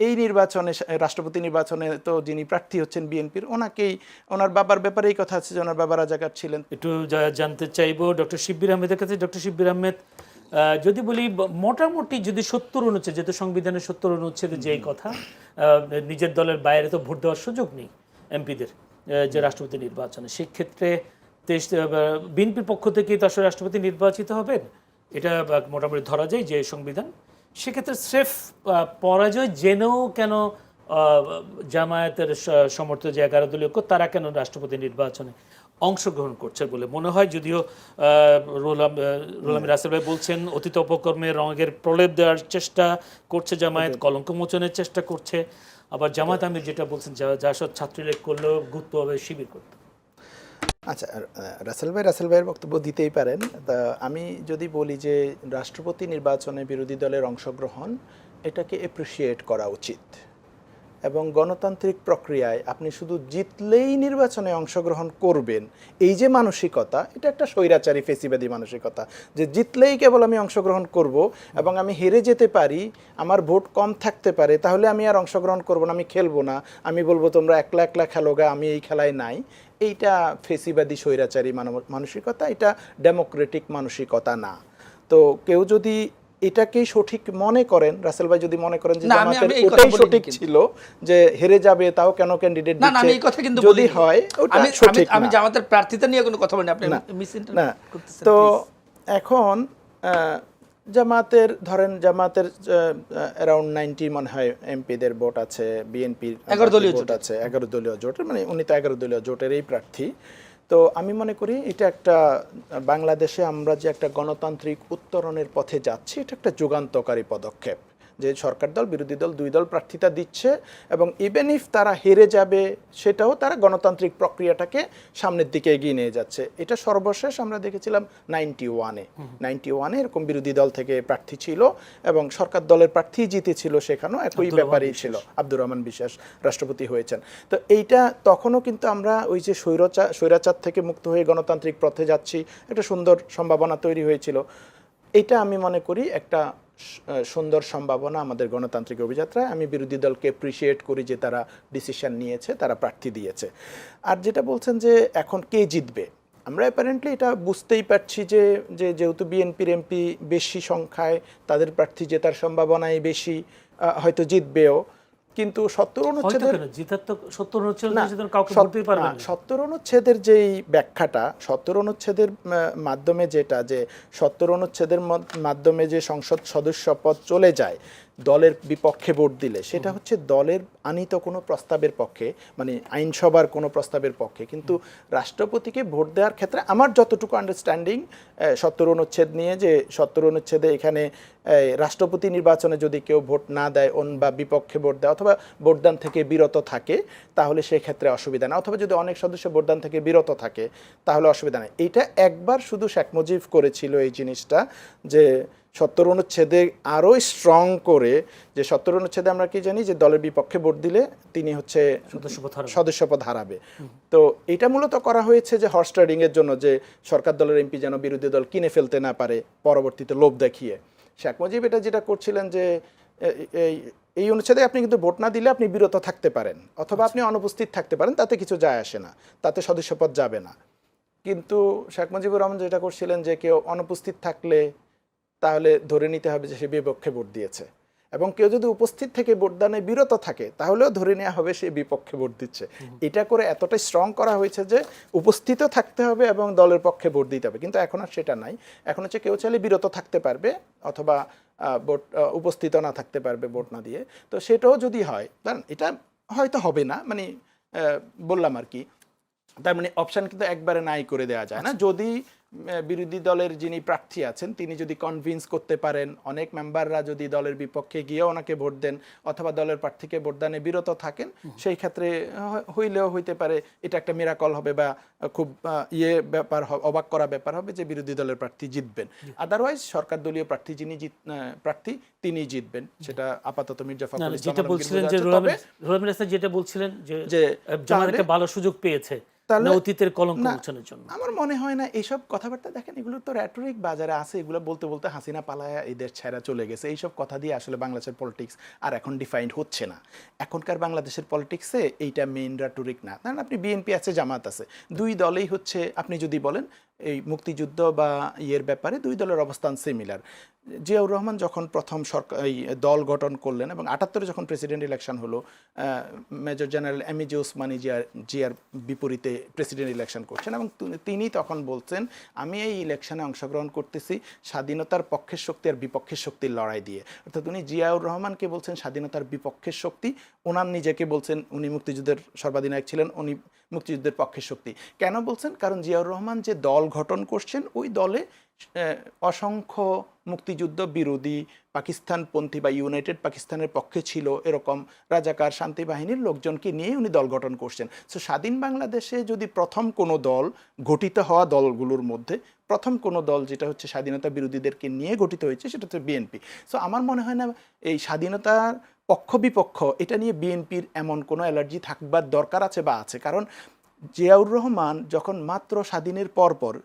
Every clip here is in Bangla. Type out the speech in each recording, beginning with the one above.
এই নির্বাচনে রাষ্ট্রপতি নির্বাচনে তো যিনি প্রার্থী হচ্ছেন বিএনপির, ওনাকেই, ওনার বাবার ব্যাপারে এই কথা আছে যে ওনার বাবা রাজাকার ছিলেন। একটু জানতে চাইবো ডক্টর শিব্বির আহমেদের কাছে। ডক্টর শিব্বির আহমেদ, যদি বলি মোটামুটি যদি 70 অনুচ্ছেদ, যেহেতু সংবিধানের 70 অনুচ্ছেদে যেই কথা, নিজের দলের বাইরে তো ভোট দেওয়ার সুযোগ নেই এমপিদের যে রাষ্ট্রপতি নির্বাচনে, সেক্ষেত্রে বিএনপির পক্ষ থেকে তো আসলে রাষ্ট্রপতি নির্বাচিত হবেন, এটা মোটামুটি ধরা যায় যে সংবিধান। সেক্ষেত্রে স্রেফ পরাজয় জেনেও কেন জামায়াতের সমর্থিত যে 11 দলীয় ঐক্য, তারা কেন রাষ্ট্রপতি নির্বাচনে অংশগ্রহণ করছে বলে মনে হয়? যদিও রুহুল রাসেল ভাই বলছেন অতীত অপকর্মে রঙের প্রলেপ দেওয়ার চেষ্টা করছে জামায়াত, কলঙ্ক মোচনের চেষ্টা করছে। আবার জামায়াত আমির যেটা বলছেন, যা সব ছাত্রলীগ করলেও গুরুত্ব হবে শিবির করতে। আচ্ছা, রাসেল ভাইয়ের বক্তব্য দিতেই পারেন। তা আমি যদি বলি যে রাষ্ট্রপতি নির্বাচনে বিরোধী দলের অংশগ্রহণ, এটাকে এপ্রিসিয়েট করা উচিত। এবং গণতান্ত্রিক প্রক্রিয়ায় আপনি শুধু জিতলেই নির্বাচনে অংশগ্রহণ করবেন, এই যে মানসিকতা, এটা একটা স্বৈরাচারী ফেসিবাদী মানসিকতা, যে জিতলেই কেবল আমি অংশগ্রহণ করব এবং আমি হেরে যেতে পারি, আমার ভোট কম থাকতে পারে, তাহলে আমি আর অংশগ্রহণ করব না, আমি খেলবো না, আমি বলবো তোমরা একলা একলা খেলো গা, আমি এই খেলায় নাই। এইটা ফেসিবাদী স্বৈরাচারী মানসিকতা, এটা ডেমোক্রেটিক মানসিকতা না। তো কেউ যদি এটাকেই সঠিক মনে করেন, রাসেল ভাই যদি মনে করেন যে জামাতের ওটাই সঠিক ছিল যে হেরে যাবে তাও কেন ক্যান্ডিডেট দিচ্ছে, না আমি এই কথা কিন্তু যদি হয় ওটা সঠিক না। আমি জামাতের প্রার্থিতা নিয়ে কোনো কথা বলিনি, আপনি না। তো এখন জামাতের ধরেন, জামাতের অ্যারাউন্ড 90 মনে হয় এমপিদের ভোট আছে, বিএনপির 11 দলীয় ভোট আছে, 11 দলীয় জোটের, মানে উনি তো 11 দলীয় জোটের এই প্রার্থী। তো আমি মনে করি এটা একটা, বাংলাদেশে আমরা যে একটা গণতান্ত্রিক উত্তরণের পথে যাচ্ছি, এটা একটা যুগান্তকারী পদক্ষেপ, যে সরকার দল বিরোধী দল দুই দল প্রার্থিতা দিচ্ছে এবং ইভেন ইফ তারা হেরে যাবে, সেটাও তারা গণতান্ত্রিক প্রক্রিয়াটাকে সামনের দিকে এগিয়ে নিয়ে যাচ্ছে। এটা সর্বশেষ আমরা দেখেছিলাম 91-এ এরকম বিরোধী দল থেকে প্রার্থী ছিল এবং সরকার দলের প্রার্থী জিতেছিল, সেখানেও একই ব্যাপারই ছিল, আব্দুর রহমান বিশ্বাস রাষ্ট্রপতি হয়েছেন। তো এইটা তখনও কিন্তু আমরা ওই যে স্বৈরাচার থেকে মুক্ত হয়ে গণতান্ত্রিক পথে যাচ্ছি, একটা সুন্দর সম্ভাবনা তৈরি হয়েছিল। এটা আমি মনে করি একটা সুন্দর সম্ভাবনা আমাদের গণতান্ত্রিক অভিযাত্রায়। আমি বিরোধী দলকে অ্যাপ্রিসিয়েট করি যে তারা ডিসিশন নিয়েছে, তারা প্রার্থী দিয়েছে। আর যেটা বলছেন যে এখন কে জিতবে, আমরা অ্যাপারেন্টলি এটা বুঝতেই পারছি যে যেহেতু বিএনপির এমপি বেশি সংখ্যায়, তাদের প্রার্থী জেতার সম্ভাবনাই বেশি, হয়তো জিতবেও। কিন্তু 70 অনুচ্ছেদের যেই ব্যাখ্যাটা, 70 অনুচ্ছেদের মাধ্যমে যেটা, যে 70 অনুচ্ছেদের মাধ্যমে যে সংসদ সদস্য পদ চলে যায় দলের বিপক্ষে ভোট দিলে, সেটা হচ্ছে দলের আনিত কোনো প্রস্তাবের পক্ষে, মানে আইনসভার কোনো প্রস্তাবের পক্ষে। কিন্তু রাষ্ট্রপতিকে ভোট দেওয়ার ক্ষেত্রে আমার যতটুকু আন্ডারস্ট্যান্ডিং 70 অনুচ্ছেদ নিয়ে, যে 70 অনুচ্ছেদে এখানে রাষ্ট্রপতি নির্বাচনে যদি কেউ ভোট না দেয় বা বিপক্ষে ভোট দেয় অথবা ভোটদান থেকে বিরত থাকে, তাহলে সেক্ষেত্রে অসুবিধা না, অথবা যদি অনেক সদস্য ভোটদান থেকে বিরত থাকে তাহলে অসুবিধা নেই। এইটা একবার শুধু শেখ মুজিব করেছিল এই জিনিসটা, যে 70 অনুচ্ছেদে আরও স্ট্রং করে, যে 70 অনুচ্ছেদে আমরা কি জানি যে দলের বিপক্ষে ভোট দিলে তিনি হচ্ছে সদস্যপদ হারাবে। তো এটা মূলত করা হয়েছে যে হর্স ট্রেডিং এর জন্য, যে সরকার দলের এমপি যেন বিরোধী দল কিনে ফেলতে না পারে পরবর্তীতে লোভ দেখিয়ে। শেখ মুজিব এটা যেটা করছিলেন যে এই অনুচ্ছেদে আপনি কিন্তু ভোট না দিলে আপনি বিরত থাকতে পারেন অথবা আপনি অনুপস্থিত থাকতে পারেন, তাতে কিছু যায় আসে না, তাতে সদস্যপদ যাবে না। কিন্তু শেখ মুজিবুর রহমান যেটা করছিলেন যে কেউ অনুপস্থিত থাকলে তাহলে ধরে নিতে হবে যে সে বিপক্ষে ভোট দিয়েছে, এবং কেউ যদি উপস্থিত থেকে ভোটদানে বিরত থাকে তাহলেও ধরে নেওয়া হবে সে বিপক্ষে ভোট দিচ্ছে। এটা করে এতটাই স্ট্রং করা হয়েছে যে উপস্থিত থাকতে হবে এবং দলের পক্ষে ভোট দিতে হবে। কিন্তু এখন আর সেটা নাই, এখন হচ্ছে কেউ চাইলে বিরত থাকতে পারবে অথবা ভোট উপস্থিত না থাকতে পারবে ভোট না দিয়ে। তো সেটাও যদি হয়, কারণ এটা হয়তো হবে না, মানে বললাম আর কি, তার মানে অপশান কিন্তু একবারে নাই করে দেওয়া যায় না। যদি বিরোধী দলের যিনি প্রার্থী আছেন তিনি যদি কনভিন্স করতে পারেন, অনেক মেম্বাররা যদি দলের বিপক্ষে গিয়ে ওনাকে ভোট দেন অথবা দলের প্রার্থীকে ভোটদানে বিরত থাকেন, সেই ক্ষেত্রে হইলেও হইতে পারে এটা একটা মিরাকল হবে বা খুব ব্যাপার, অবাক করা ব্যাপার হবে যে বিরোধী দলের প্রার্থী জিতবেন। আদারওয়াইজ সরকার দলীয় প্রার্থী যিনি প্রার্থী তিনি জিতবেন, সেটা আপাতত মির্জা ফখরুল ইসলাম যেটা বলছিলেন যেটা বলছিলেন যে জামায়াত একটা ভালো সুযোগ পেয়েছে অতীতের কলঙ্ক মোচনের জন্য। আমার মনে হয় না এইসব কথাবার্তা দেখেন, এগুলো তো র্যাটরিক বাজারে আছে, এগুলো বলতে বলতে হাসিনা পালায়া এই দেশ ছেড়া চলে গেছে, এইসব কথা দিয়ে আসলে বাংলাদেশের পলিটিক্স আর এখন ডিফাইন্ড হচ্ছে না। এখনকার বাংলাদেশের পলিটিক্সে এইটা মেইন র্যাটরিক না। কারণ আপনি বিএনপি আছে, জামাত আছে, দুই দলেই হচ্ছে, আপনি যদি বলেন এই মুক্তিযুদ্ধ বা ইয়ের ব্যাপারে দুই দলের অবস্থান সিমিলার। জিয়াউর রহমান যখন প্রথম সরকার এই দল গঠন করলেন এবং 78-এ যখন প্রেসিডেন্ট ইলেকশন হলো, মেজর জেনারেল এমএজি ওসমানী জিয়ার বিপরীতে প্রেসিডেন্ট ইলেকশন করছেন এবং তিনি তখন বলছেন আমি এই ইলেকশনে অংশগ্রহণ করতেছি স্বাধীনতার পক্ষের শক্তি আর বিপক্ষের শক্তির লড়াই দিয়ে। অর্থাৎ উনি জিয়াউর রহমানকে বলছেন স্বাধীনতার বিপক্ষের শক্তি, ওনার নিজেকে বলছেন উনি মুক্তিযুদ্ধের সর্বাধিনায়ক ছিলেন, উনি মুক্তিযুদ্ধের পক্ষের শক্তি। কেন বলছেন? কারণ জিয়াউর রহমান যে দল গঠন করছেন ওই দলে অসংখ্য মুক্তিযুদ্ধ বিরোধী পাকিস্তানপন্থী বা ইউনাইটেড পাকিস্তানের পক্ষে ছিল এরকম রাজাকার শান্তি বাহিনীর লোকজনকে নিয়ে উনি দল গঠন করছেন। সো স্বাধীন বাংলাদেশে যদি প্রথম কোনো দল, গঠিত হওয়া দলগুলোর মধ্যে প্রথম কোনো দল যেটা হচ্ছে স্বাধীনতা বিরোধীদেরকে নিয়ে গঠিত হয়েছে সেটা হচ্ছে বিএনপি। সো আমার মনে হয় না এই স্বাধীনতার পক্ষ বিপক্ষ এটা নিয়ে বিএনপির এমন কোনো অ্যালার্জি থাকবার দরকার আছে বা আছে। কারণ জিয়াউর রহমান যখন মাত্র স্বাধীনের পরপর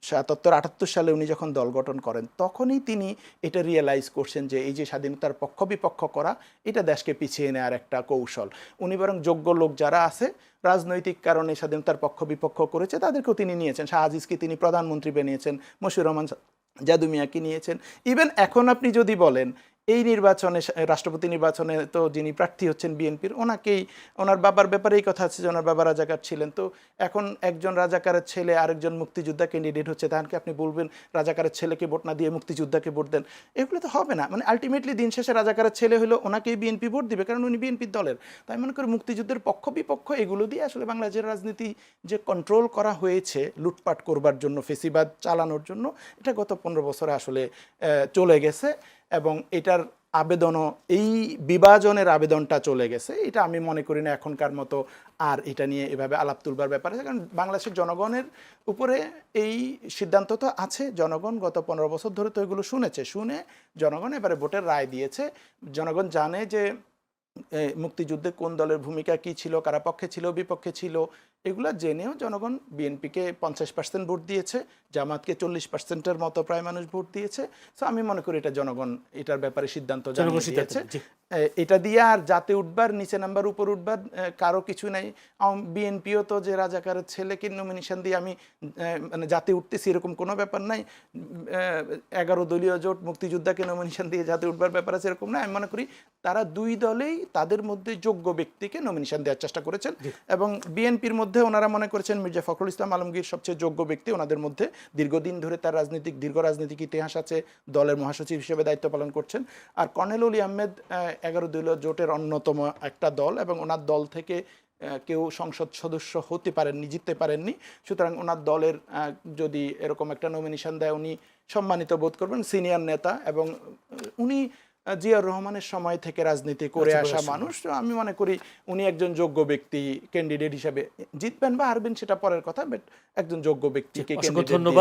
77-78 সালে উনি যখন দল গঠন করেন তখনই তিনি এটা রিয়েলাইজ করছেন যে এই যে স্বাধীনতার পক্ষ বিপক্ষ করা এটা দেশকে পিছিয়ে নেওয়ার একটা কৌশল। উনি বরং যোগ্য লোক যারা আছে রাজনৈতিক কারণে স্বাধীনতার পক্ষ বিপক্ষ করেছে তাদেরকেও তিনি নিয়েছেন। শাহ আজিজকে তিনি প্রধানমন্ত্রী বানিয়েছেন, মশিউর রহমান জাদু মিয়াকে নিয়েছেন। ইভেন এখন আপনি যদি বলেন এই নির্বাচনে, রাষ্ট্রপতি নির্বাচনে তো যিনি প্রার্থী হচ্ছেন বিএনপির, ওনাকেই, ওনার বাবার ব্যাপারে এই কথা আছে যে ওনার বাবা রাজাকার ছিলেন। তো এখন একজন রাজাকারের ছেলে আরেকজন মুক্তিযোদ্ধা ক্যান্ডিডেট হচ্ছে, তাহলে আপনি বলবেন রাজাকারের ছেলেকে ভোট না দিয়ে মুক্তিযোদ্ধাকে ভোট দেন? এগুলো তো হবে না। মানে আলটিমেটলি দিন শেষে রাজাকারের ছেলে হলো ওনাকেই বিএনপি ভোট দিবে, কারণ উনি বিএনপির দলের। তাই মনে করি মুক্তিযুদ্ধের পক্ষ বিপক্ষ এগুলো দিয়ে আসলে বাংলাদেশের রাজনীতি যে কন্ট্রোল করা হয়েছে লুটপাট করবার জন্য, ফেসিবাদ চালানোর জন্য, এটা গত 15 বছরে আসলে চলে গেছে এবং এটার আবেদনও, এই বিভাজনের আবেদনটা চলে গেছে। এটা আমি মনে করি না এখনকার মতো আর এটা নিয়ে এভাবে আলাপ তুলবার ব্যাপার আছে। কারণ বাংলাদেশের জনগণের উপরে এই সিদ্ধান্ত তো আছে, জনগণ গত 15 বছর ধরে তো এগুলো শুনেছে, শুনে জনগণ এবারে ভোটের রায় দিয়েছে। জনগণ জানে যে মুক্তিযুদ্ধে কোন দলের ভূমিকা কী ছিল, কারা পক্ষে ছিল বিপক্ষে ছিল, এগুলো জেনেও জনগণ বিএনপিকে 50% ভোট দিয়েছে, জামাতকে 40%-এর মতো প্রায় মানুষ ভোট দিয়েছে। সো আমি মনে করি এটা জনগণ এটার ব্যাপারে সিদ্ধান্ত দিয়েছে। এটা দিয়ে আর যাতে উঠবার, নিচে নাম্বার উপর উঠবার কারো কিছু নাই। বিএনপিও তো যে রাজাকারের ছেলেকে নমিনেশন দিয়ে আমি মানে যাতে উঠতেছি এরকম কোনো ব্যাপার নাই। 11 দলীয় জোট মুক্তিযোদ্ধাকে নমিনেশন দিয়ে যাতে উঠবার ব্যাপার আছে এরকম না। আমি মনে করি তারা দুই দলেই তাদের মধ্যে যোগ্য ব্যক্তিকে নমিনেশন দেওয়ার চেষ্টা করেছেন এবং বিএনপির মধ্যে ওনারা মনে করেছেন মির্জা ফখরুল ইসলাম আলমগীর সবচেয়ে যোগ্য ব্যক্তি। ওনাদের মধ্যে দীর্ঘদিন ধরে তার দীর্ঘ রাজনৈতিক ইতিহাস আছে, দলের মহাসচিব হিসেবে দায়িত্ব পালন করছেন। আর কর্নেল অলি আহমেদ 11 দলীয় জোটের অন্যতম একটা দল এবং ওনার দল থেকে কেউ সংসদ সদস্য হতে পারেননি, জিততে পারেননি। সুতরাং ওনার দলের যদি এরকম একটা নমিনেশন দেয় উনি সম্মানিত বোধ করবেন, সিনিয়র নেতা এবং উনি জিয়াউর রহমানের সময় থেকে রাজনীতি করে আসা মানুষ। আমি মনে করি উনি একজন যোগ্য ব্যক্তি ক্যান্ডিডেট হিসেবে, জিতবেন বা হারবেন সেটা পরের কথা, বাট একজন যোগ্য ব্যক্তিকে ধন্যবাদ।